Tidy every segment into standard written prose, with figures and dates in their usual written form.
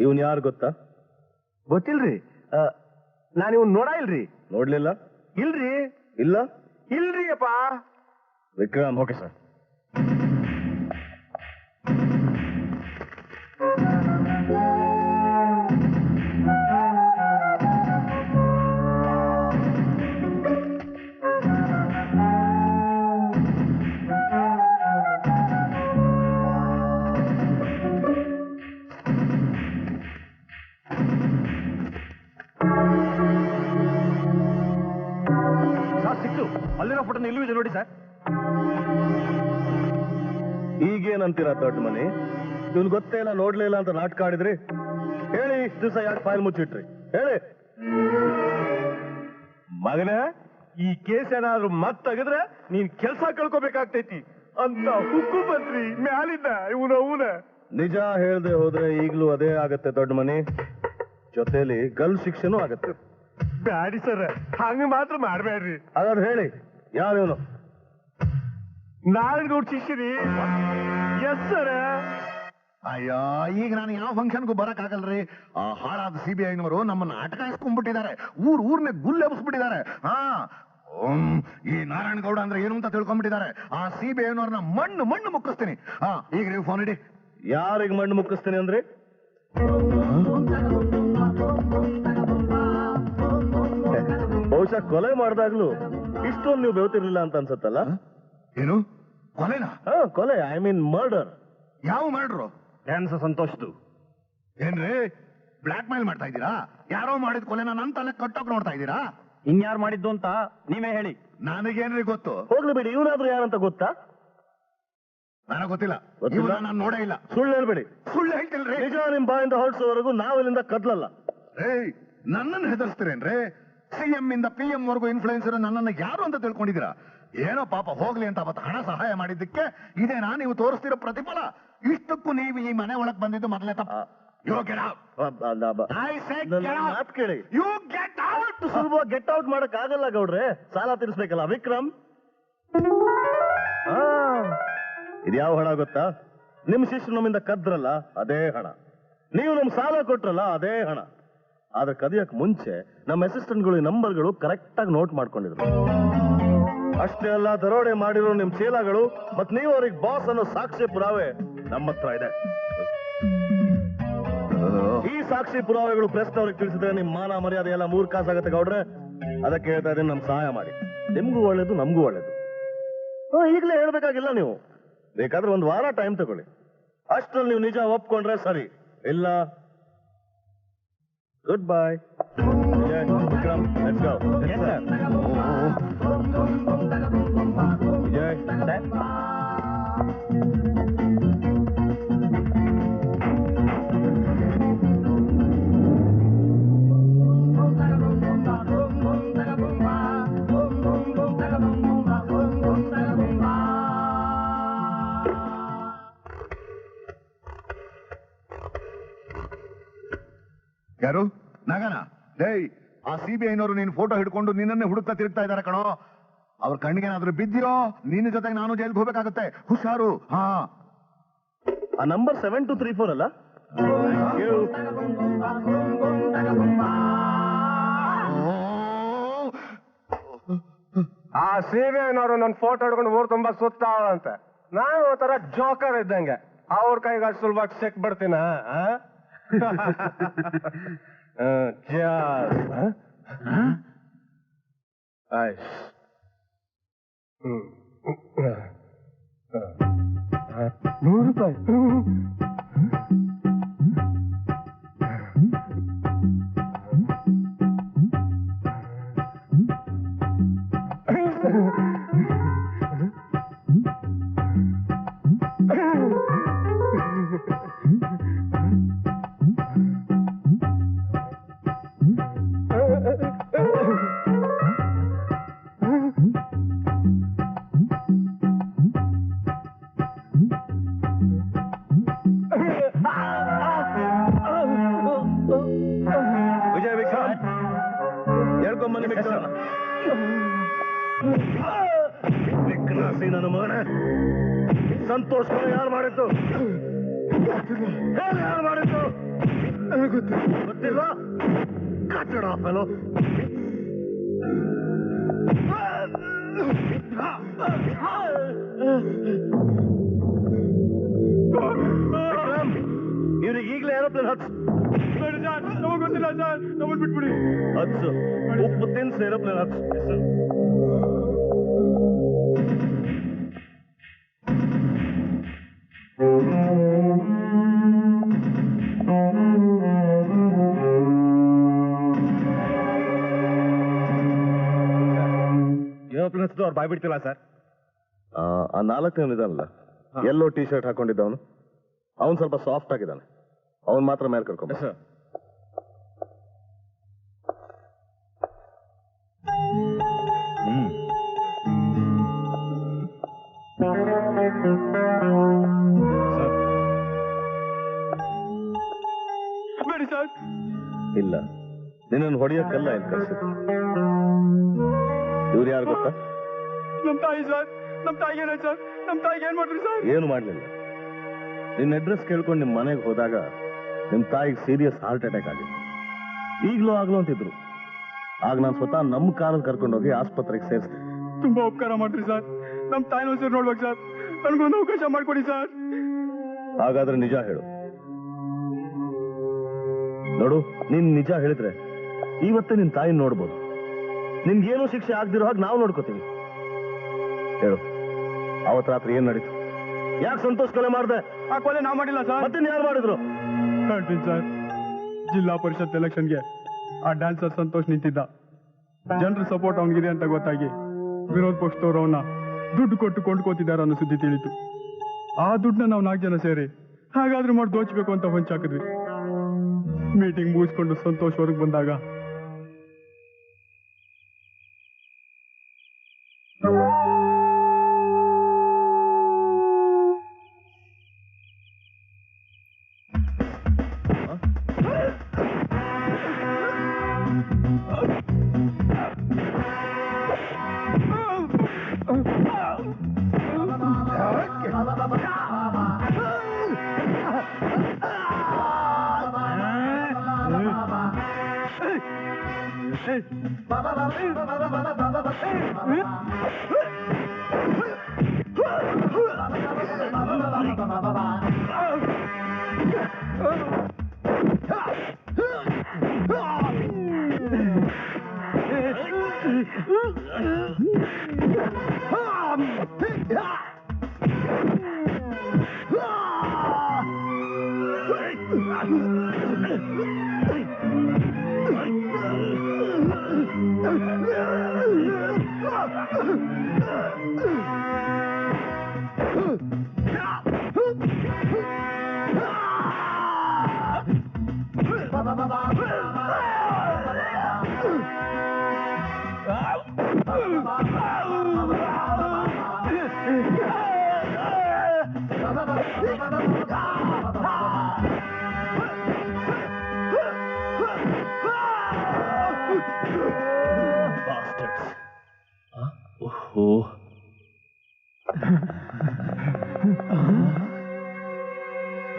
ಇವನ್ ಯಾರು ಗೊತ್ತಾ? ಗೊತ್ತಿಲ್ರಿ. ನಾನು ಇವನ್ ನೋಡ ಇಲ್ರಿ. ನೋಡ್ಲಿಲ್ಲ? ಇಲ್ರಿ. ಇಲ್ಲ ಇಲ್ರಿ ಅಪ್ಪ. Vikram, okay sir. ಸಿಕ್ತು. ಅಲ್ಲಿರೋ ಫೋಟೋ ಇಲ್ಲೂ ಇದೆ ನೋಡಿ ಸರ್. ಈಗೇನಂತೀರಾ ದೊಡ್ಡ ಮನೆ? ಇವನ್ ಗೊತ್ತೇ ಇಲ್ಲ, ನೋಡ್ಲೇ ಇಲ್ಲ ಅಂತ ನಾಟಕ ಆಡಿದ್ರಿ. ಹೇಳಿ, ಇಷ್ಟು ದಿವಸ ಯಾಕೆ ಫೈಲ್ ಮುಚ್ಚಿಟ್ರಿ? ಹೇಳಿ. ಮಗನ, ಈ ಕೇಸ್ ಏನಾದ್ರು ತೆಗೆದ್ರೆ ನೀನ್ ಕೆಲಸ ಕಳ್ಕೋಬೇಕಾಗ್ತೈತಿ ಅಂತ ಹುಕ್ಕು ಬಂದ್ರಿ ಮ್ಯಾಲಿಂದ. ಇವನ ನಿಜ ಹೇಳ್ದೆ ಹೋದ್ರೆ ಈಗ್ಲೂ ಅದೇ ಆಗತ್ತೆ ದೊಡ್ಡ ಮನೆ. ಜೊತೆಲಿ ಗಲ್ ಶಿಕ್ಷೆನೂ ಆಗತ್ತೆ. ಬ್ಯಾಡಿ ಸರ್, ಹಂಗ ಮಾತ್ರ ಮಾಡ್ಬೇಡ್ರಿ. ಹಾಗಾದ್ರೆ ಹೇಳಿ, ಯಾರು ಇವನು? ನಾರಾಯಣಗೌಡ್ ಶಿಷ್ಯರಿ. Yes sir. ಅಯ್ಯೋ, ಈಗ ನಾನು ಯಾವ ಫಂಕ್ಷನ್ಗೂ ಬರಕ್ ಆಗಲ್ರಿ. ಆ ಹಾಳಾದ CBI-ನವರು ನಮ್ಮನ್ನ ಅಟಕಾಯಿಸ್ಕೊಂಡ್ಬಿಟ್ಟಿದ್ದಾರೆ. ಊರ್ನೇ ಗುಲ್ಲೆಬ್ಬಿಸ್ಬಿಟ್ಟಿದ್ದಾರೆ. ಈ ನಾರಾಯಣಗೌಡ ಅಂದ್ರೆ ಏನು ಅಂತ ತಿಳ್ಕೊಂಡ್ಬಿಟ್ಟಿದ್ದಾರೆ. ಆ CBI-ನವ್ರನ್ನ ಮಣ್ಣು ಮುಕ್ಕಿಸ್ತೀನಿ. ಈಗ ನೀವು ಫೋನ್ ಇಡಿ. ಯಾರಿಗೆ ಮಣ್ಣು ಮುಕ್ಕಿಸ್ತೀನಿ ಅಂದ್ರೆ? ಬಹುಶಃ ಕೊಲೆ ಮಾಡಿದಾಗ್ಲೂ ಇಷ್ಟೊಂದು ನೀವು ಬೆವತಿರ್ಲಿಲ್ಲ ಅಂತ ಅನ್ಸತ್ತಲ್ಲ? ಏನು ಕೊಲೆನಾ? ಕೊಲೆ, ಐ ಮೀನ್ ಮರ್ಡರ್. ಯಾವ ಮಾಡ್ರು? ಡ್ಯಾನ್ಸ್ ಸಂತೋಷದ್ದು. ಏನ್ರಿ ಬ್ಲಾಕ್ ಮೇಲ್ ಮಾಡ್ತಾ ಇದ್ದೀರಾ? ಯಾರೋ ಮಾಡಿದ ಕೊಲೆನ ನನ್ನ ತಲೆ ಕಟ್ಟೋಕ್ ನೋಡ್ತಾ ಇದ್ದೀರಾ? ಇನ್ಯಾರು ಮಾಡಿದ್ದು ಅಂತ ನೀವೇ ಹೇಳಿ. ನನಗೇನ್ರಿ ಗೊತ್ತು? ಹೋಗ್ಲಿ ಬಿಡಿ, ಇವನಾದ್ರೂ ಯಾರಂತ ಗೊತ್ತಾ? ನನಗೆ ಗೊತ್ತಿಲ್ಲ. ನಾನು ನೋಡೇ ಇಲ್ಲ. ಸುಳ್ಳು ಹೇಳ್ಬೇಡಿ. ಸುಳ್ಳು ಹೇಳ್ತಿಲ್ರಿ. ನಿಜ ನಿಮ್ ಬಾಯಿಂದ ಹೊರಡ್ಸೋವರೆಗೂ ನಾವಿಲ್ಲಿಂದ ಕದ್ಲಲ್ಲ. ನನ್ನನ್ನು ಹೆದರ್ಸ್ತೀರೇನ್ರಿ? CM ಇಂದ PM ವರೆಗೂ ಇನ್ಫ್ಲೂಯೆನ್ಸರ್ ನನ್ನನ್ನು ಯಾರು ಅಂತ ತಿಳ್ಕೊಂಡಿದ್ದೀರಾ? ಏನೋ ಪಾಪ ಹೋಗ್ಲಿ ಅಂತ ಅವತ್ತು ಹಣ ಸಹಾಯ ಮಾಡಿದ್ದಕ್ಕೆ ಇದೇನಾ ನೀವು ತೋರಿಸ್ತಿರೋ ಪ್ರತಿಫಲ? ಇಷ್ಟಕ್ಕೂ ನೀವು ಈ ಮನೆ ಒಳಗ್ ಬಂದಿದ್ದು ಮೊದಲೇ ತಪ್ಪು. ಮಾತ್ ಕೇಳಿ. You get out. ಸುಲಭವಾಗಿ ಗೆಟ್ ಔಟ್ ಮಾಡಕ್ ಆಗಲ್ಲ ಗೌಡ್ರೆ, ಸಾಲ ತೀರಿಸ್ಬೇಕಲ್ಲ. ವಿಕ್ರಮ್, ಇದ್ಯಾವ ಹಣ ಗೊತ್ತಾ? ನಿಮ್ ಶಿಷ್ಯರು ನಮ್ಮಿಂದ ಕದ್ರಲ್ಲ, ಅದೇ ಹಣ. ನೀವು ನಮ್ ಸಾಲ ಕೊಟ್ರಲ್ಲ, ಅದೇ ಹಣ. ಆದ್ರೆ ಕದಿಯಕ್ ಮುಂಚೆ ನಮ್ಮ ಅಸಿಸ್ಟೆಂಟ್ಗಳು ನಂಬರ್ಗಳು ಕರೆಕ್ಟ್ ಆಗಿ ನೋಟ್ ಮಾಡ್ಕೊಂಡಿದ್ರು. ಅಷ್ಟೇ ಅಲ್ಲ, ದರೋಡೆ ಮಾಡಿರೋ ನಿಮ್ ಚೀಲಗಳು ಮತ್ ನೀವು ಅವ್ರಿಗೆ ಬಾಸ್ ಅನ್ನೋ ಸಾಕ್ಷಿ ಪುರಾವೆ ನಮ್ಮ ಹತ್ರ ಇದೆ. ಈ ಸಾಕ್ಷಿ ಪುರಾವೆಗಳು ಪ್ರೆಸ್ನವ್ರಿಗೆ ತಿಳಿಸಿದ್ರೆ ನಿಮ್ ಮಾನ ಮರ್ಯಾದೆ ಎಲ್ಲ 3 ಕಾಸಾಗತ್ತೆ ಗೌಡ್ರೆ. ಅದಕ್ಕೆ ಹೇಳ್ತಾ ಇದ್ದೀನಿ, ನಮ್ ಸಹಾಯ ಮಾಡಿ. ನಿಮ್ಗೂ ಒಳ್ಳೇದು, ನಮ್ಗೂ ಒಳ್ಳೇದು. ಈಗಲೇ ಹೇಳ್ಬೇಕಾಗಿಲ್ಲ ನೀವು. ಬೇಕಾದ್ರೆ 1 ವಾರ ಟೈಮ್ ತಗೊಳ್ಳಿ. ಅಷ್ಟ್ರಲ್ಲಿ ನೀವು ನಿಜ ಒಪ್ಕೊಂಡ್ರೆ ಸರಿ, ಇಲ್ಲ good bye. Vikram, let's go. Vijay, ಯಾರು? ನಗನ? ಆ CBI-ನವರು ನೀನ್ ಫೋಟೋ ಹಿಡ್ಕೊಂಡು ನಿನ್ನನ್ನೇ ಹುಡುಕ್ತಾ ತಿರುಗ್ತಾ ಇದಾರೆ ಕಣೋ. ಅವ್ರ ಕಣ್ಣಿಗೇನಾದ್ರೂ ಬಿದ್ದಿರೋ ನಿನ್ನ ಜೊತೆಗೆ ನಾನು ಜೈಲ್ಗೆ ಹೋಗ್ಬೇಕಾಗತ್ತೆ. ಹುಷಾರು. ಆ ನಂಬರ್ 7234 ಅಲ್ಲ? ಆ CBI-ನವರು ನನ್ನ ಫೋಟೋ ಹಿಡ್ಕೊಂಡು ಊರ್ ತುಂಬಾ ಸುತ್ತಾವಂತೆ. ನಾನು ಒಂಥರ ಜೋಕರ್ ಇದ್ದಂಗೆ, ಅವ್ರ ಕೈಗೆ ಅಷ್ಟು ಸುಲಭವಾಗಿ ಸಿಕ್ ಬಿಡ್ತೀನ. ₹100. ಸಂತೋಷ ಯಾರು ಮಾಡಿದ್ದು? ಯಾರು ಮಾಡಿದ್ದು? ನನಗೆ ಗೊತ್ತಿಲ್ಲ. ಕಟ್ಟಡ ಫೆಲೋ. ವಿಕ್ರಮ್, ಇವ್ರಿಗೆ ಈಗಲೇ ಏರೋಪ್ಲೇನ್ ಹತ್ಸು. ನಮಗೆ ಗೊತ್ತಿಲ್ಲ ಸರ್, ನಮ್ಮನ್ನು ಬಿಟ್ಬಿಡಿ. ಹತ್ಸು, ಉಪ್ಪು ತಿನ್ಸು, ಏರೋಪ್ಲೇನ್ ಹತ್ಸು. ಏರೋಪ್ಲೇನ್ ಅವ್ರು ಬಾಯ್ ಬಿಡ್ತಿಲ್ಲ ಸರ್. ಆ 4ನೇ ಇದಾನಲ್ಲ, ಎಲ್ಲೋ ಟಿ ಶರ್ಟ್ ಹಾಕೊಂಡಿದ್ದವನು, ಅವನು ಸ್ವಲ್ಪ ಸಾಫ್ಟ್ ಆಗಿದ್ದಾನೆ. ಅವನು ಮಾತ್ರ ಮೇಲೆ ಕರ್ಕೊಂಬ. ಸರ್ ಬೇಡಿ ಸರ್. ಇಲ್ಲ, ನಿನ್ನನ್ನು ಹೊಡೆಯಕ್ಕಲ್ಲ ಇಲ್ಲಿ ಕಳ್ಸಿದ್ದು. ಇವ್ರು ಯಾರು ಗೊತ್ತಾ? ನಮ್ ತಾಯಿ ಸರ್. ನಮ್ ತಾಯಿಗೆ ಏನಾಯ್ತು ಸರ್? ನಮ್ ತಾಯಿಗೆ ಏನ್ ಮಾಡ್ರಿ ಸರ್? ಏನು ಮಾಡ್ಲಿಲ್ಲ. ನಿನ್ನ ಅಡ್ರೆಸ್ ಕೇಳ್ಕೊಂಡು ನಿಮ್ಮ ಮನೆಗೆ ಹೋದಾಗ ನಿಮ್ಮ ತಾಯಿಗೆ ಸೀರಿಯಸ್ ಹಾರ್ಟ್ ಅಟ್ಯಾಕ್ ಆಗಿತ್ತು. ಈಗಲೂ ಆಗ್ಲೂ ಅಂತಿದ್ರು. ಆಗ ನಾನು ಸ್ವತಃ ನಮ್ಮ ಕಾರಲ್ಲಿ ಕರ್ಕೊಂಡೋಗಿ ಆಸ್ಪತ್ರೆಗೆ ಸೇರಿಸ್ತೀನಿ. ತುಂಬಾ ಉಪಕಾರ ಮಾಡ್ರಿ ಸರ್. ನಮ್ ತಾಯಿನ ಒಂದ್ಸರಿ ನೋಡ್ಬೇಕು ಸರ್. ನನ್ಗೊಂದು ಅವಕಾಶ ಮಾಡ್ಕೊಡಿ ಸರ್. ಹಾಗಾದ್ರೆ ನಿಜ ಹೇಳು. ನೋಡು, ನೀನ್ ನಿಜ ಹೇಳಿದ್ರೆ ಇವತ್ತೇ ನಿನ್ ತಾಯಿನ ನೋಡ್ಬೋದು. ನಿನ್ಗೇನೂ ಶಿಕ್ಷೆ ಆಗ್ದಿರೋ ಹಾಗೆ ನಾವು ನೋಡ್ಕೋತೀವಿ. ಹೇಳು, ಅವತ್ತು ರಾತ್ರಿ ಏನ್ ನಡೀತು? ಯಾಕೆ ಸಂತೋಷ್ ಕೊಲೆ ಮಾಡ್ದೆ? ಆ ಕೊಲೆ ನಾವ್ ಮಾಡಿಲ್ಲ ಸರ್. ಮತ್ತೆ ಯಾರು ಮಾಡಿದ್ರು? ಹೇಳ್ತೀನಿ ಸರ್. ಜಿಲ್ಲಾ ಪರಿಷತ್ ಎಲೆಕ್ಷನ್ಗೆ ಆ ಡ್ಯಾನ್ಸರ್ ಸಂತೋಷ್ ನಿಂತಿದ್ದ. ಜನರ ಸಪೋರ್ಟ್ ಅವನಿಗಿದೆ ಅಂತ ಗೊತ್ತಾಗಿ ವಿರೋಧ ಪಕ್ಷದವರು ಅವನ್ನ ದುಡ್ಡು ಕೊಟ್ಟು ಕೊಂಡ್ಕೋತಿದ್ದಾರೆ ಅನ್ನೋ ಸುದ್ದಿ ತಿಳಿತು. ಆ ದುಡ್ಡನ್ನ ನಾವು 4 ಜನ ಸೇರಿ ಹಾಗಾದ್ರೂ ಮಾಡಿ ದೋಚ್ಬೇಕು ಅಂತ ಹೊಂಚಾಕಿದ್ವಿ. ಮೀಟಿಂಗ್ ಮುಗಿಸ್ಕೊಂಡು ಸಂತೋಷ್ ಹೊರಗೆ ಬಂದಾಗ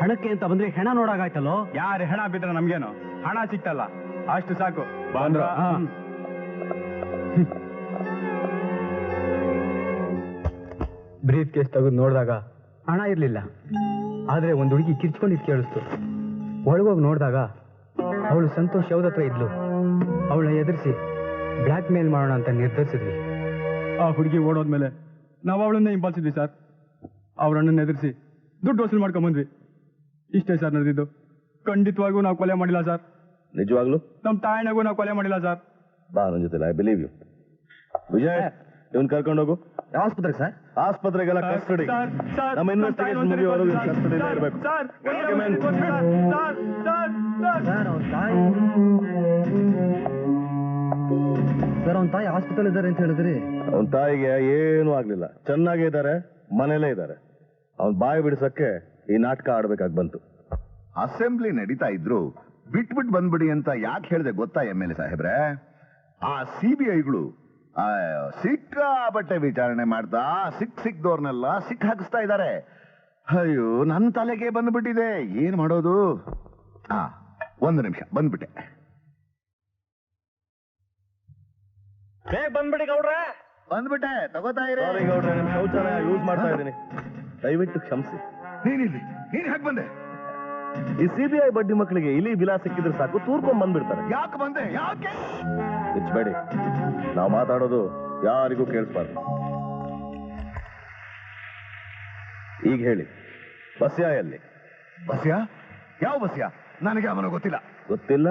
ಹಣಕ್ಕೆ ಅಂತ ಬಂದ್ರೆ ಹೆಣ ನೋಡಾಗಾಯ್ತಲ್ಲೋ. ಯಾರು ಹೆಣ ಬಿದ್ರೆ ನಮ್ಗೇನು? ಹಣ ಸಿಕ್ತಲ್ಲ, ಅಷ್ಟು ಸಾಕು. ಬ್ರೀಫ್ ಕೇಸ್ ತೆಗೆದು ನೋಡಿದಾಗ ಹಣ ಇರ್ಲಿಲ್ಲ. ಆದ್ರೆ ಒಂದು ಹುಡುಗಿ ಕಿರ್ಚ್ಕೊಂಡಿದ್ ಕೇಳಿಸ್ತು. ಒಳಗೋಗಿ ನೋಡಿದಾಗ ಅವಳು ಸಂತೋಷ್ ಯಾವ್ದ ಹತ್ರ ಇದ್ಲು. ಅವಳನ್ನ ಎದುರಿಸಿ ಬ್ಲ್ಯಾಕ್ ಮೇಲ್ ಮಾಡೋಣ ಅಂತ ನಿರ್ಧರಿಸಿದ್ವಿ. ಆ ಹುಡುಗಿ ಓಡೋದ್ಮೇಲೆ ನಾವು ಅವಳನ್ನೇ ಹಿಂಬಾಲಿಸಿದ್ವಿ ಸರ್. ಅವರಣ್ಣನ ಎದುರಿಸಿ ದುಡ್ಡು ವಸೂಲು ಮಾಡ್ಕೊಂಬಂದ್ವಿ. ಇಷ್ಟೇ ಸರ್ ನಡೆದಿದ್ದು. ಖಂಡಿತವಾಗೂ ನಾವು ಕೊಲೆ ಮಾಡಿಲ್ಲ ಸರ್. ನಿಜವಾಗ್ಲು? ನಮ್ಮ ತಾಯಿನಾಗೂ ನಾವು ಕೊಲೆ ಮಾಡಿಲ್ಲ ಸರ್. ಬಾ ನನ್ನ ಜೊತೆ, ಐ ಬಿಲೀವ್ ಯು. ವಿಜಯ್, ಇವನ್ ಕರ್ಕೊಂಡೋಗು. ಆಸ್ಪತ್ರೆ ಸರ್? ಆಸ್ಪತ್ರೆಗೆಲ್ಲ ಕಸ್ಟಡಿ. ನಮ್ಮ ಇನ್ವೆಸ್ಟಿಗೇಷನ್ ಮುಗಿಯೋವರೆಗೂ ಕಸ್ಟಡಿ ಇರಬೇಕು. ಸರ್, ಅವನ ತಾಯಿ ಹಾಸ್ಪಿಟಲ್ ಇದ್ದಾರೆ ಅಂತ ಹೇಳಿದ್ರಿ. ಅವನ ತಾಯಿಗೆ ಏನೂ ಆಗ್ಲಿಲ್ಲ, ಚೆನ್ನಾಗೇ ಇದ್ದಾರೆ, ಮನೇಲೇ ಇದ್ದಾರೆ. ಅವನ್ ಬಾಯಿ ಬಿಡಿಸಕ್ಕೆ ಈ ನಾಟಕ ಆಡ್ಬೇಕಾಗಿ ಬಂತು. ಅಸೆಂಬ್ಲಿ ನಡೀತಾ ಇದ್ರು ಬಿಟ್ಬಿಟ್ಟು ಬಂದ್ಬಿಡಿ ಅಂತ ಯಾಕೆ ಹೇಳಿದೆ ಗೊತ್ತಾ MLA ಸಾಹೇಬ್ರೆ? ಆ CBIಗಳು ಸಿಕ್ಕಾಪಟ್ಟೆ ವಿಚಾರಣೆ ಮಾಡ್ತಾ ಸಿಕ್ದವ್ರನ್ನೆಲ್ಲ ಸಿಕ್ ಹಾಕಿಸ್ತಾ ಇದ್ದಾರೆ. ಅಯ್ಯೋ ನನ್ನ ತಲೆಗೆ ಬಂದ್ಬಿಟ್ಟಿದೆ, ಏನ್ ಮಾಡೋದು? ಒಂದು ನಿಮಿಷ, ಬಂದ್ಬಿಟ್ಟೆ. ಬೇಗ ಬಂದ್ಬಿಡಿ ಗೌಡ್ರೆ. ಬಂದ್ಬಿಟ್ಟೆ, ತಗೋತಾ ಇರಿ. ಸಾರಿ ಗೌಡ್ರೆ, ನಿಮ್ ಶೌಚಾಲಯ ಯೂಸ್ ಮಾಡ್ತಾ ಇದ್ದೀನಿ, ದಯವಿಟ್ಟು ಕ್ಷಮಿಸಿ. ನೀನಿಲ್ಲಿ, ನೀನ್ ಹೇಗೆ ಬಂದೆ? ಈ ಸಿಬಿಐ ಬಡ್ಡಿ ಮಕ್ಕಳಿಗೆ ಇಲಿ ಬಿಲಾ ಸಿಕ್ಕಿದ್ರೆ ಸಾಕು ತೂರ್ಕೊಂಡ್ ಬಂದ್ಬಿಡ್ತಾರೆ. ಯಾಕೆ ಬಂದೆ? ಯಾಕೆ? ಬಿಚ್ಚಬೇಡಿ, ನಾವು ಮಾತಾಡೋದು ಯಾರಿಗೂ ಕೇಳಿಸ್ಬಾರ್ದು. ಈಗ ಹೇಳಿ, ಬಸ್ಯಾ ಎಲ್ಲಿ? ಬಸ್ಯಾ? ಯಾವ ಬಸ್ಯಾ? ನನಗೆ ಅವನು ಗೊತ್ತಿಲ್ಲ. ಗೊತ್ತಿಲ್ಲ?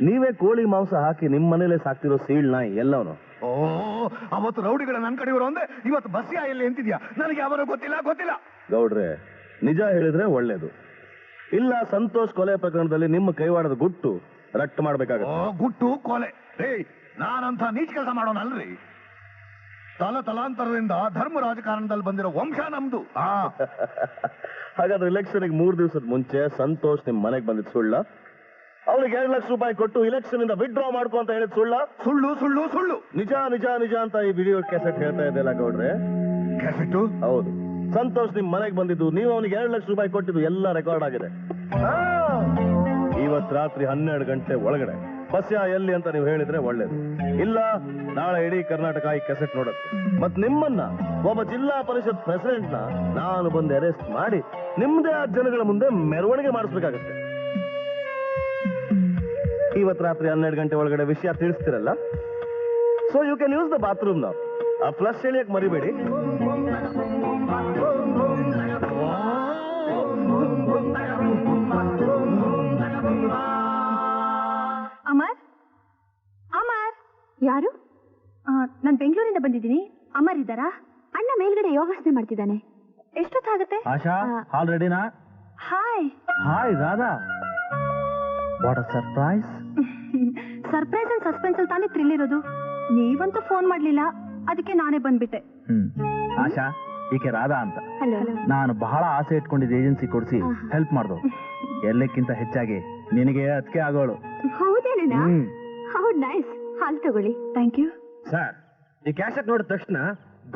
ನೀವೇ ಕೋಳಿ ಮಾಂಸ ಹಾಕಿ ನಿಮ್ ಮನೇಲೆ ಸಾಕ್ತಿರೋ ಸೀಳ್ ನಾಯಿ ಎಲ್ಲವನು. ಓ, ಅವತ್ತು ರೌಡಿಗಳ ನನ್ನ ಕಡೆಯವರು ಅಂದೆ, ಇವತ್ತು ಬಸ್ಯಾ ಎಲ್ಲಿ ಅಂತಿದ್ಯಾ? ನನಗೆ ಅವನು ಗೊತ್ತಿಲ್ಲ, ಗೊತ್ತಿಲ್ಲ. ಗೌಡ್ರೆ, ನಿಜ ಹೇಳಿದ್ರೆ ಒಳ್ಳೇದು. ಇಲ್ಲ, ಸಂತೋಷ್ ಕೊಲೆ ಪ್ರಕರಣದಲ್ಲಿ ನಿಮ್ಮ ಕೈವಾಡದ ಗುಟ್ಟು ರಟ್ಟು ಮಾಡ್ಬೇಕಾಗುತ್ತೆ. ಗುಟ್ಟು ಕೊಲೆ? ನಾನಂತ ನೀಚ ಕೆಲಸ ಮಾಡೋನಲ್ರಿ. ತಲಾಂತರದಿಂದ ಧರ್ಮ ರಾಜಕಾರಣದಲ್ಲಿ ಬಂದಿರೋ ವಂಶ ನಮ್ದು. ಹಾಗಾದ್ರೆ ಇಲೆಕ್ಷನ್ಗೆ 3 ದಿವಸದ ಮುಂಚೆ ಸಂತೋಷ್ ನಿಮ್ ಮನೆಗೆ ಬಂದಿದ್ ಸುಳ್ಳ? ಅವ್ರಿಗೆ 2 ಲಕ್ಷ ರೂಪಾಯಿ ಕೊಟ್ಟು ಇಲೆಕ್ಷನ್ ಇಂದ ವಿಡ್ರಾ ಮಾಡ್ಕೊ ಅಂತ ಹೇಳಿದ್ ಸುಳ್ಳ? ಸುಳ್ಳು ಸುಳ್ಳು ಸುಳ್ಳು. ನಿಜ ನಿಜ ನಿಜ ಅಂತ ಈ ವಿಡಿಯೋ ಕ್ಯಾಸೆಟ್ ಹೇಳ್ತಾ ಇದೆಯಲ್ಲ ಗೌಡ್ರೆ? ಕ್ಯಾಸೆಟ್? ಹೌದು. ಸಂತೋಷ್ ನಿಮ್ ಮನೆಗೆ ಬಂದಿದ್ದು, ನೀವು ಅವನಿಗೆ 2 ಲಕ್ಷ ರೂಪಾಯಿ ಕೊಟ್ಟಿದ್ದು ಎಲ್ಲ ರೆಕಾರ್ಡ್ ಆಗಿದೆ. ಇವತ್ ರಾತ್ರಿ 12 ಗಂಟೆ ಒಳಗಡೆ ಬಸ್ಯಾ ಎಲ್ಲಿ ಅಂತ ನೀವು ಹೇಳಿದ್ರೆ ಒಳ್ಳೇದು. ಇಲ್ಲ, ನಾಳೆ ಇಡೀ ಕರ್ನಾಟಕ ಈ ಕೆಸೆಟ್ ನೋಡುತ್ತೆ. ಮತ್ ನಿಮ್ಮನ್ನ, ಒಬ್ಬ ಜಿಲ್ಲಾ ಪರಿಷತ್ ಪ್ರೆಸಿಡೆಂಟ್ ನ ನಾನು ಬಂದು ಅರೆಸ್ಟ್ ಮಾಡಿ ನಿಮ್ದೇ ಆ ಜನಗಳ ಮುಂದೆ ಮೆರವಣಿಗೆ ಮಾಡಿಸ್ಬೇಕಾಗತ್ತೆ. ಇವತ್ ರಾತ್ರಿ 12 ಗಂಟೆ ಒಳಗಡೆ ವಿಷಯ ತಿಳಿಸ್ತಿರಲ್ಲ, so you can use the bathroom ನಾವು. ಆ ಫ್ಲಶ್ ಎಳಿಯಕ್ ಮರಿಬೇಡಿ. ಅಮರ್, ಅಮರ್. ಯಾರು? ನಾನು ಬೆಂಗಳೂರಿಂದ ಬಂದಿದ್ದೀನಿ. ಅಮರ್ ಇದ್ದಾರಾ? ಅಣ್ಣ ಮೇಲ್ಗಡೆ ಯೋಗಾಸನೆ ಮಾಡ್ತಿದ್ದಾನೆ. ಎಷ್ಟೊತ್ತಾಗುತ್ತೆ? ಆಶಾ, ಹಾಲ್ ರೆಡಿನಾ? Hi. Hi Radha, what a surprise. Surprise and suspense ಅಲ್ಲಿ ತಾನೇ ಥ್ರಿಲ್ ಇರೋದು. ನೀವಂತೂ ಫೋನ್ ಮಾಡ್ಲಿಲ್ಲ, ಅದಕ್ಕೆ ನಾನೇ ಬಂದ್ಬಿಟ್ಟೆ. ಆಶಾ, ಈಕೆ ರಾಧಾ ಅಂತ. ಹಲೋ. ನಾನು ಬಹಳ ಆಸೆ ಇಟ್ಕೊಂಡಿದ್ದ ಏಜೆನ್ಸಿ ಕೊಡಿಸಿ ಹೆಲ್ಪ್ ಮಾಡ್ದು. ಎಲ್ಲಕ್ಕಿಂತ ಹೆಚ್ಚಾಗಿ ನಿನಗೆ ಅದಕ್ಕೆ ಆಗೋಳು. ಹೌದೇನೇನಾ? ಹೌದು, ನೈಸ್. ಹಾಲ್ ತಗೊಳ್ಳಿ. Thank you sir. ಈ ಕ್ಯಾಸೆಟ್ ನೋಡಿದ ತಕ್ಷಣ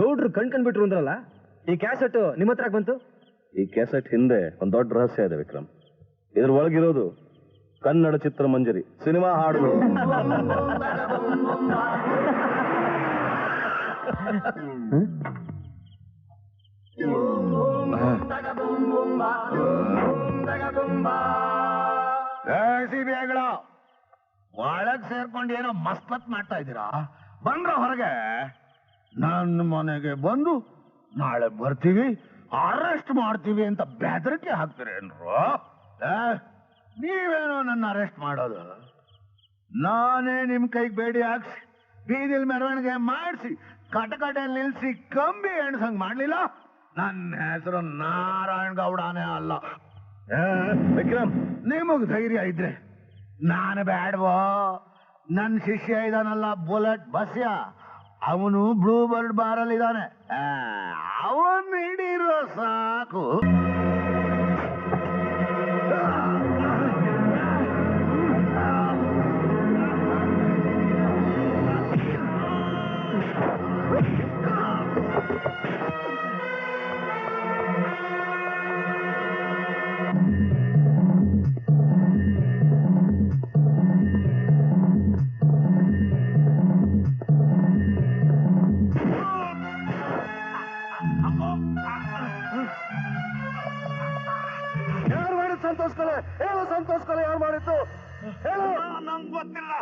ಗೌಡ್ರು ಕಣ್ಕೊಂಡ್ಬಿಟ್ರು ಅಂದ್ರಲ್ಲ, ಈ ಕ್ಯಾಸೆಟ್ ನಿಮ್ಮ ಹತ್ರ ಬಂತು? ಈ ಕ್ಯಾಸೆಟ್ ಹಿಂದೆ ಒಂದು ದೊಡ್ಡ ರಹಸ್ಯ ಇದೆ ವಿಕ್ರಮ್. ಇದ್ರ ಒಳಗಿರೋದು ಕನ್ನಡ ಚಿತ್ರಮಂಜರಿ ಸಿನಿಮಾ ಹಾಡುಗಳು. ಸಿಬಿಐಗಳ ಒಳಗ್ ಸೇರ್ಕೊಂಡು ಏನೋ ಮಸ್ಪತ್ ಮಾಡ್ತಾ ಇದ್ದೀರಾ? ಬಂದ್ರ ಹೊರಗೆ? ನನ್ನ ಮನೆಗೆ ಬಂದು ನಾಳೆ ಬರ್ತೀವಿ, ಅರೆಸ್ಟ್ ಮಾಡ್ತೀವಿ ಅಂತ ಬೆದರಿಕೆ ಹಾಕ್ತೀರೇನ್ರು? ನೀವೇನೋ ನನ್ನ ಅರೆಸ್ಟ್ ಮಾಡೋದು? ನಾನೇ ನಿಮ್ ಕೈಗೆ ಬೇಡಿ ಹಾಕ್ಸಿ ಬೀದಿಲ್ ಮೆರವಣಿಗೆ ಮಾಡಿಸಿ ಕಟಕಟೆಯಲ್ಲಿ ನಿಲ್ಸಿ ಕಂಬಿ ಎಣ್ಸಂಗ್ ಮಾಡ್ಲಿಲ್ಲ? ನನ್ನ ಹೆಸರು ನಾರಾಯಣ್ ಗೌಡನೇ ಅಲ್ಲ. ವಿಕ್ರಮ್, ನಿಮಗ್ ಧೈರ್ಯ ಇದ್ರೆ ನಾನು ಬೇಡವೋ? ನನ್ನ ಶಿಷ್ಯ ಇದಾನಲ್ಲ ಬುಲೆಟ್ ಬಸ್ಯಾ, ಅವನು ಬ್ಲೂ ಬರ್ಡ್ ಬಾರಲ್ಲಿ ಇದ್ದಾನೆ. ಅವನ್ ಹಿಡೀರೋ ಸಾಕು. ಯಾರು ಮಾಡಿದ್ದು ಸಂತೋಷ್ ಕೊಲೆ? ಹೇಳು, ಸಂತೋಷ್ ಕೊಲೆ ಯಾರು ಮಾಡಿದ್ದು? ಹೇಳು. ನಂಗೆ ಗೊತ್ತಿಲ್ಲ.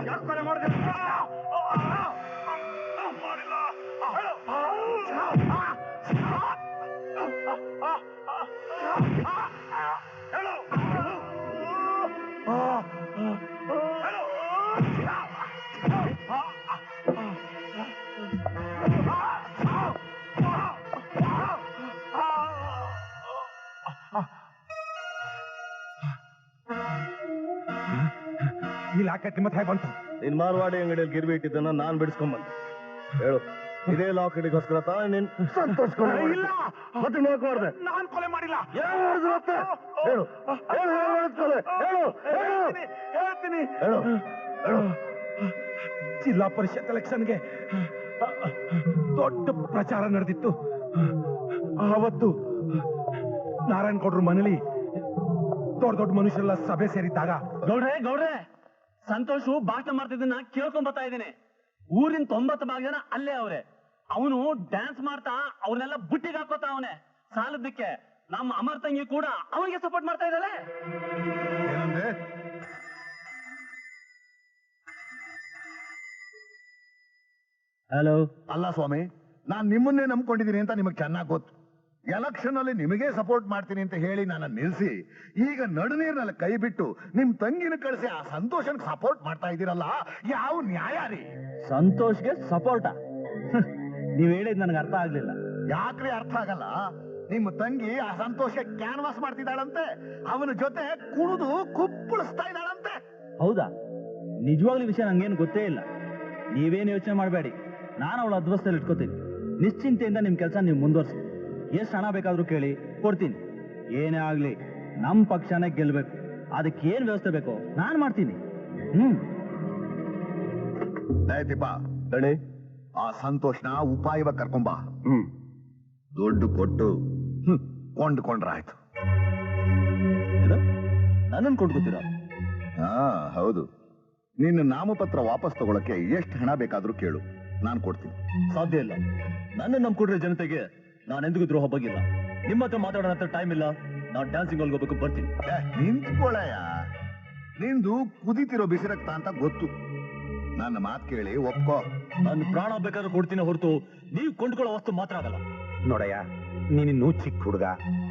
ಯಾರು ಕೊಲೆ ಮಾಡಿದ? ಮಾಡಿಲ್ಲ. ಈ ಲಾಕೆಟ್ ನಿಮ್ಮ ಹತ್ರ ಬಂತು? ನಿನ್ ಮಾರ್ವಾಡಿ ಅಂಗಡಿಯಲ್ಲಿ ಗಿರ್ವಿ ಇಟ್ಟಿದ್ದನ್ನ ನಾನ್ ಬಿಡಿಸ್ಕೊಂಬಂದೆ. ಹೇಳು, ಇದೇ ಲಾಕೆಟ್ಗೋಸ್ಕರ ತಾನೇ ನೀನ್ ಸಂತೋಷ ಇಲ್ಲ ಮತ್ತೆ ಯಾಕೆ ಮಾಡಿದೆ? ನಾನ್ ಕೊಲೆ ಮಾಡಿಲ್ಲ. ಏನ್ ಮಾಡಿದ್ರು ಮತ್ತೆ? ಹೇಳು ಹೇಳು, ಏನ್ ಮಾಡಿದ್ಕೊಲೆ? ಹೇಳು ಹೇಳು ಹೇಳ್ತೀನಿ. ಹೇಳು ಹೇಳು. ಜಿಲ್ಲಾ ಪರಿಷತ್ ಎಲೆಕ್ಷನ್ಗೆ ದೊಡ್ಡ ಪ್ರಚಾರ ನಡೆದಿತ್ತು. ಆವತ್ತು ನಾರಾಯಣ್ ಗೌಡ್ರ ಮನೇಲಿ ದೊಡ್ಡ ದೊಡ್ಡ ಮನುಷ್ಯರೆಲ್ಲ ಸಭೆ ಸೇರಿದ್ದಾಗ ಗೌಡ್ರೆ ಸಂತೋಷು ಭಾಷಣ ಮಾಡ್ತಿದ್ದನ್ನ ಕೇಳ್ಕೊಂಡ್ ಬರ್ತಾ ಇದ್ದೀನಿ. ಊರಿನ 90 ಭಾಗ ಜನ ಅಲ್ಲೇ ಅವ್ರೆ. ಅವನು ಡ್ಯಾನ್ಸ್ ಮಾಡ್ತಾ ಅವ್ರನ್ನೆಲ್ಲ ಬುಟ್ಟಿಗೆ ಹಾಕೋತ ಅವನೇ. ಸಾಲದಕ್ಕೆ ನಮ್ಮ ಅಮರ್ ತಂಗಿ ಕೂಡ ಅವನಿಗೆ ಸಪೋರ್ಟ್ ಮಾಡ್ತಾ ಇದ್ದಾಳೆ. ಏನಂದ್ರೆ ಹಲೋ. ಅಲ್ಲ ಸ್ವಾಮಿ, ನಾನ್ ನಿಮ್ಮನ್ನೇ ನಂಬ್ಕೊಂಡಿದ್ದೀನಿ ಅಂತ ನಿಮಗೆ ಚೆನ್ನಾಗಿ ಗೊತ್ತು. ಎಲೆಕ್ಷನ್ ಅಲ್ಲಿ ನಿಮಗೆ ಸಪೋರ್ಟ್ ಮಾಡ್ತೀನಿ ಅಂತ ಹೇಳಿ ನನ್ನ ನಿಲ್ಸಿ ಈಗ ನಡುನೀರ್ನಲ್ಲಿ ಕೈ ಬಿಟ್ಟು ನಿಮ್ ತಂಗಿನ ಕಳಿಸಿ ಆ ಸಂತೋಷನ್ ಸಪೋರ್ಟ್ ಮಾಡ್ತಾ ಇದ್ದೀರಲ್ಲ, ಯಾವ ನ್ಯಾಯ ರೀ? ಸಂತೋಷ್ಗೆ ಸಪೋರ್ಟ? ನೀವ್ ಹೇಳಿದ್ ನನಗೆ ಅರ್ಥ ಆಗ್ಲಿಲ್ಲ. ಯಾಕ್ರಿ ಅರ್ಥ ಆಗಲ್ಲ? ನಿಮ್ಮ ತಂಗಿ ಆ ಸಂತೋಷ ಕ್ಯಾನ್ವಾಸ್ ಮಾಡ್ತಿದ್ದಾಳಂತೆ, ಅವನ ಜೊತೆ ಕುಣಿದು ಕುಪ್ಪಳಿಸ್ತಾ ಇದ್ದಾಳಂತೆ. ಹೌದಾ? ನಿಜವಾಗ್ಲೂ ವಿಷಯ ನಂಗೇನು ಗೊತ್ತೇ ಇಲ್ಲ. ನೀವೇನು ಯೋಚನೆ ಮಾಡಬೇಡಿ, ನಾನು ಅವಳ ಅಧ್ವಸ್ಥದಲ್ಲಿ ಇಟ್ಕೋತೀನಿ. ನಿಶ್ಚಿಂತೆಯಿಂದ ನಿಮ್ ಕೆಲಸ ನೀವು ಮುಂದುವರ್ಸಿ. ಎಷ್ಟು ಹಣ ಬೇಕಾದ್ರೂ ಕೇಳಿ ಕೊಡ್ತೀನಿ. ಏನೇ ಆಗ್ಲಿ ನಮ್ ಪಕ್ಷನೇ ಗೆಲ್ಬೇಕು. ಅದಕ್ಕೆ ಏನ್ ವ್ಯವಸ್ಥೆ ಬೇಕೋ ನಾನ್ ಮಾಡ್ತೀನಿ. ದಯತಿಪ್ಪ ದಣಿ, ಆ ಸಂತೋಷನ ಉಪಾಯವ ಕರ್ಕೊಂಬ. ದುಡ್ಡು ಕೊಟ್ಟು ಕೊಂಡ್ಕೊಂಡ್ರಾಯ್ತು. ನನ್ನನ್ನು ಕೊಂಡ್ಕೊತೀರಾ? ಹಾ ಹೌದು. ನಿನ್ನ ನಾಮಪತ್ರ ವಾಪಸ್ ತಗೊಳಕ್ಕೆ ಎಷ್ಟು ಹಣ ಬೇಕಾದ್ರೂ ಕೇಳು, ನಾನು ಕೊಡ್ತೀನಿ. ಸಾಧ್ಯ ಇಲ್ಲ. ನನ್ನ ನಂಬ್ಕೊಡ್ರೆ ಜನತೆಗೆ ನಾನೆಂದಿಗೂ ದ್ರೋಹ ಬಗ್ಗಿಲ್ಲ. ನಿಮ್ಮ ಹತ್ರ ಮಾತಾಡೋಣ ಅಂತ ಟೈಮ್ ಇಲ್ಲ. ನಾನು ಡ್ಯಾನ್ಸಿಂಗ್ ಅಲ್ಲಿ ಹೋಗ್ಬೇಕು, ಬರ್ತೀನಿ. ನಿಂತ್ಕೊಳ್ಳಯ್ಯ, ನಿಂದು ಕುದಿತಿರೋ ಬಿಸಿರಕ್ತ ಅಂತ ಗೊತ್ತು. ನನ್ನ ಮಾತು ಕೇಳಿ ಒಪ್ಕೋ. ನಾನು ಪ್ರಾಣ ಬೇಕಾದ್ರೂ ಕೊಡ್ತೀನಿ ಹೊರತು ನೀವು ಕೊಂಡ್ಕೊಳ್ಳೋ ವಸ್ತು ಮಾತ್ರ ಆಗಲ್ಲ. ನೋಡಯ್ಯ, ನೀನಿನ್ನೂ ಚಿಕ್ಕ ಹುಡುಗ,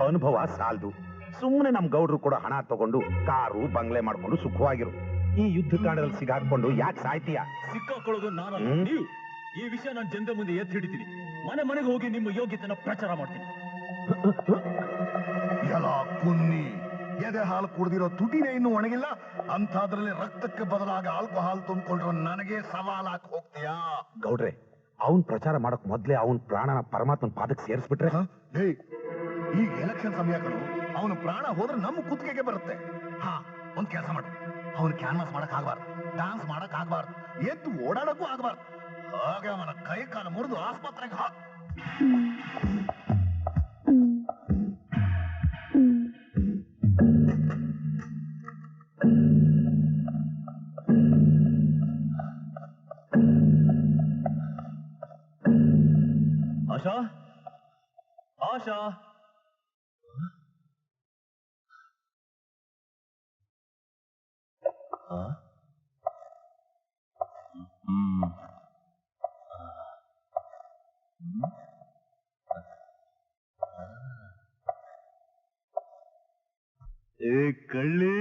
ಅನುಭವ ಸಾಲದು. ಸುಮ್ಮನೆ ನಮ್ ಗೌಡ್ರು ಕೂಡ ಹಣ ತಗೊಂಡು ಕಾರು ಬಂಗ್ಲೆ ಮಾಡ್ಕೊಂಡು ಸುಖವಾಗಿರು. ಈ ಯುದ್ಧ ಕಾಂಡದಲ್ಲಿ ಸಿಗಾಕೊಂಡು ಯಾಕೆ ಸಾಯ್ತೀಯ? ಸಿಕ್ಕಾಕೊಳ್ಳೋದು ನಾನು, ನೀವು. ಈ ವಿಷಯ ನಾನು ಜನರ ಮುಂದೆ ಎತ್ತಿ ಹಿಡಿತೀನಿ. ಮನೆ ಮನೆಗೆ ಹೋಗಿ ನಿಮ್ಮ ಯೋಗ್ಯತೆನ ಪ್ರಚಾರ ಮಾಡ್ತೀನಿ. ಎಲ್ಲ ಕುನ್ನಿ ಎದೆ ಹಾಲು ಕುಡ್ದಿರೋ ತುಟಿನೇ ಇನ್ನೂ ಒಣಗಿಲ್ಲ ಅಂತಾದ್ರಲ್ಲಿ ರಕ್ತಕ್ಕೆ ಬದಲಾಗಿ ಆಲ್ಕೋಹಾಲ್ ತುಂಬಿಕೊಂಡ್ರು ನನಗೆ ಸವಾಲ್ ಹಾಕಿ ಹೋಗ್ತೀಯಾ? ಗೌಡ್ರೆ, ಅವನ್ ಪ್ರಚಾರ ಮಾಡಕ್ ಮೊದ್ಲೇ ಅವನ್ ಪ್ರಾಣನ ಪರಮಾತ್ಮನ ಪಾದಕ್ಕೆ ಸೇರಿಸ್ಬಿಟ್ರೆ? ಈಗ ಎಲೆಕ್ಷನ್ ಸಮಯ ಕಣು, ಅವನ ಪ್ರಾಣ ಹೋದ್ರೆ ನಮ್ಮ ಕುತ್ತಿಗೆಗೆ ಬರುತ್ತೆ. ಹಾ, ಒಂದ್ ಕೆಲಸ ಮಾಡು, ಅವನು ಕ್ಯಾನ್ವಾಸ್ ಮಾಡಕ್ ಆಗ್ಬಾರ್ದು, ಡಾನ್ಸ್ ಮಾಡಕ್ ಆಗ್ಬಾರ್ದು, ಎದ್ದು ಓಡಾಡಕ್ಕೂ ಆಗ್ಬಾರ್ದು. ಹಾಗೆ ಅವನ ಕೈ ಕಾಲು ಮುರಿದು ಆಸ್ಪತ್ರೆಗೆ ಹಾಕ್. ಆಶಾ, ಆಶಾ, ಏ ಕಳ್ಳಿ,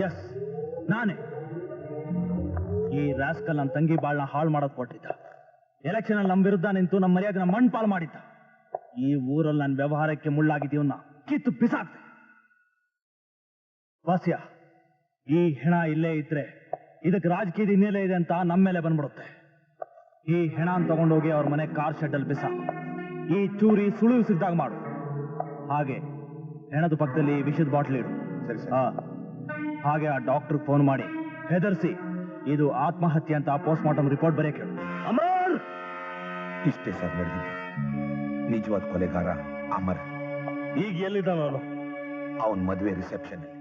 ಎಸ್, ನಾನೇ. ಈ ರಾಸ್ಕಲ್ ನನ್ನ ತಂಗಿ ಬಾಳ್ನ ಹಾಳು ಮಾಡೋದ್ ಕೊಟ್ಟಿದ್ದ. ಎಲೆಕ್ಷನ್ ಅಲ್ಲಿ ನಮ್ಮ ವಿರುದ್ಧ ನಿಂತು ನಮ್ಮ ಮರ್ಯಾದೆನ ಮಣ್ಪಾಲು ಮಾಡಿದ್ದ. ಈ ಊರಲ್ಲಿ ನನ್ನ ವ್ಯವಹಾರಕ್ಕೆ ಮುಳ್ಳಾಗಿದ್ದೀವನ್ನ ಕಿತ್ತು ಬಿಸಾಕ್ತೆ. ವಾಸ್ಯ, ಈ ಹೆಣ ಇಲ್ಲೇ ಇದ್ರೆ ಇದಕ್ಕೆ ರಾಜಕೀಯದ ಹಿನ್ನೆಲೆ ಇದೆ ಅಂತ ನಮ್ಮ ಮೇಲೆ ಬಂದ್ಬಿಡುತ್ತೆ. ಈ ಹೆಣನ್ ತಗೊಂಡೋಗಿ ಅವ್ರ ಮನೆ ಕಾರ್ ಶೆಡ್ ಅಲ್ಲಿ ಬಿಸಾಕು. ಈ ಚೂರಿ ಸುಳಿವು ಸಿಗ್ದಾಗ ಮಾಡು. ಹಾಗೆ ಹೆಣದ ಪಕ್ಕದಲ್ಲಿ ವಿಷದ ಬಾಟ್ಲಿ ಇಡು. ಸರಿ ಸರ್. ಹಾಗೆ ಆ ಡಾಕ್ಟರ್ ಫೋನ್ ಮಾಡಿ ಹೆದರ್ಸಿ ಇದು ಆತ್ಮಹತ್ಯೆ ಅಂತ ಪೋಸ್ಟ್ ಮಾರ್ಟಮ್ ರಿಪೋರ್ಟ್ ಬರೆಯಕ್ಕೆ ಹೇಳು. ಅಮರ್, ಇಷ್ಟೇ ಸರ್ ನಡೆದಿದ್ದು. ನಿಜವಾದ ಕೊಲೆಗಾರ ಅಮರ್. ಈಗ ಎಲ್ಲಿದ್ದಾನ ಅವನು? ಅವನ್ ಮದುವೆ ರಿಸೆಪ್ಷನ್ ಅಲ್ಲಿ